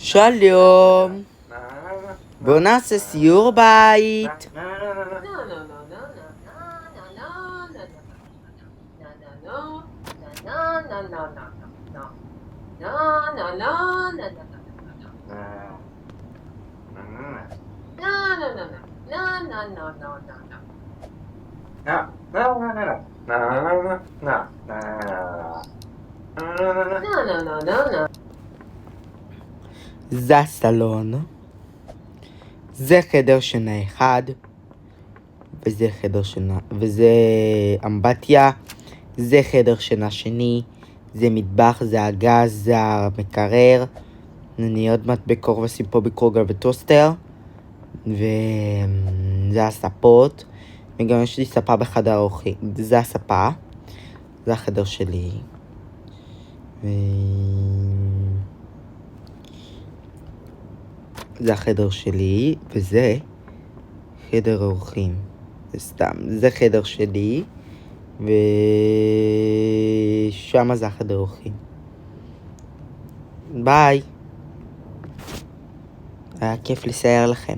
שלום, בואו נעשה סיור בית. זה הסלון, זה חדר שינה אחד, וזה חדר שינה, וזה אמבטיה, זה חדר שינה שני, זה מטבח, זה הגז, זה המקרר, אני עוד מעט בקור ושים פה בקרוגל וטוסטר, וזה הספות, וגם יש לי ספה בחדר האורחים, זה הספה, זה החדר שלי, זה החדר שלי, וזה חדר האורחים. זה סתם, זה חדר שלי, ושם זה החדר האורחים. ביי. היה כיף לסייר לכם.